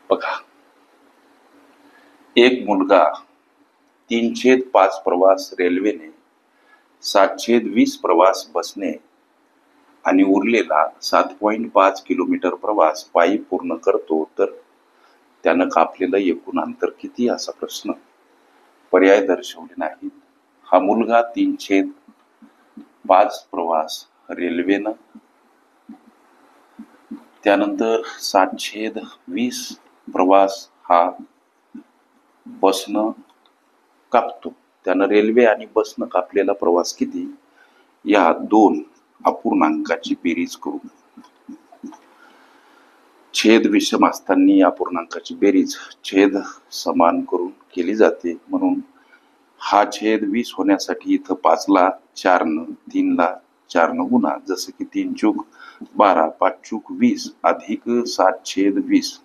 बघा, एक मुलगा 3/5 प्रवास रेल्वेने, 7/20 प्रवास बसने आणि उरलेला 7.5 किलोमीटर प्रवास पायी पूर्ण करतो, तर त्यानं कापलेलं एकूण अंतर किती असा प्रश्न. पर्याय दर्शवले नाहीत. हा मुलगा 3/5 प्रवास रेल्वेनं, त्यानंतर 7/20 प्रवास हा बसनं कापतो. त्यानं रेल्वे आणि बसनं कापलेला प्रवास किती, या दोन अपूर्णांकाची बेरीज करू. छेद विषम असताना या अपूर्णांकाची बेरीज छेद समान करून केली जाते. म्हणून हा छेद 20 होण्यासाठी इथं 5 ला 4 न, 3 ला 4 न गुणा. जसं की 3 चूक 12, 5 चूक 20 अधिक 7/20.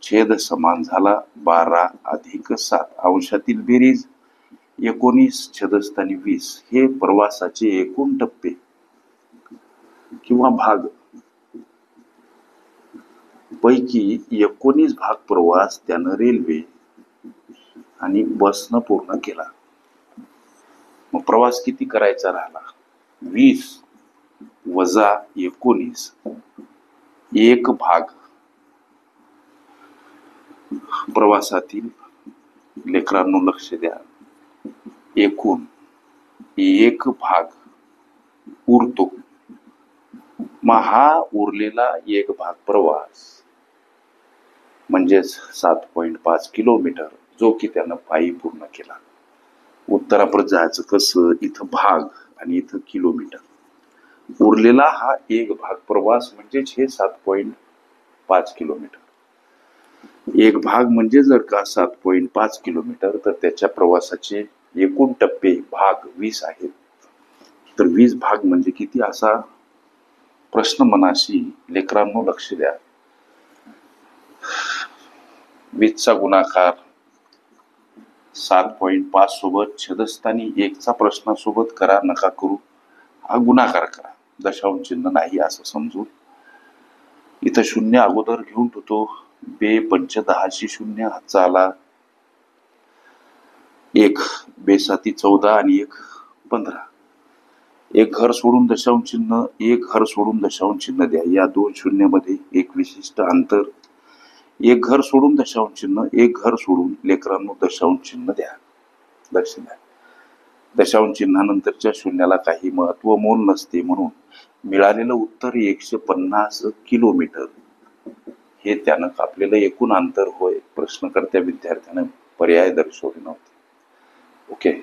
छेद समान झाला 12 अधिक 7. अंशातील बेरीज 19 छेदस्थानी 20. हे प्रवासाचे एकूण टप्पे किंवा भाग पैकी 19 भाग प्रवास त्यानं रेल्वे आणि बसनं पूर्ण केला. मग प्रवास किती करायचा राहिला, 20 वजा 19, एक भाग प्रवासातील, लेकरांनो लक्ष द्या, एकूण एक भाग उरतो. मग हा उरलेला एक भाग प्रवास म्हणजेच 7.5 किलोमीटर, जो की त्यानं पायी पूर्ण केला. उत्तरापर्यंत जायचं कसं, इथं भाग आणि इथं किलोमीटर. उरलेला हा एक भाग प्रवास म्हणजेच हे 7.5 किलोमीटर. एक भाग म्हणजे जर का 7.5 किलोमीटर, तर त्याच्या प्रवासाचे एकूण टप्पे भाग 20 आहेत. तर 20 भाग म्हणजे किती असा प्रश्न मनाशी लेकरांनो लक्ष द्या. 20चा गुणाकार 7.5 सोबत छेदस्थानी 1चा प्रश्नासोबत करा, नका करू. हा गुणाकार करा, दशांश चिन्ह नाही असं समजून. इथं शून्य अगोदर घेऊन ठेवतो. 2×5 = 10 शून्य, हातचा आला 1, 2×7 = 14 आणि 1 15. एक घर सोडून दशांश चिन्ह, एक घर सोडून दशांश चिन्ह द्या. या दोन शून्यामध्ये एक विशिष्ट अंतर. एक घर सोडून दशांश चिन्ह, एक घर सोडून लेकरांनो दशांश चिन्ह द्या. लक्ष द्या, दशांश चिन्हानंतरच्या शून्याला काही महत्व मोल नसते. म्हणून मिळालेलं उत्तर 150 किलोमीटर हे त्यानं कापलेलं एकूण अंतर होय. प्रश्नकर्त्या विद्यार्थ्यानं पर्याय दर्शवले नव्हते. ओके.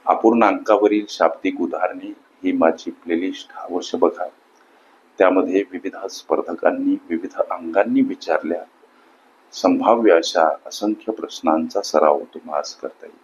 अपूर्णांकावरील शाब्दिक उदाहरणे ही माझी प्लेलिस्ट अवश्य बघा. त्यामध्ये विविध स्पर्धकांनी विविध अंगांनी विचारल्या संभाव्य अशा असंख्य प्रश्नांचा सराव तुम्हाला करता येईल.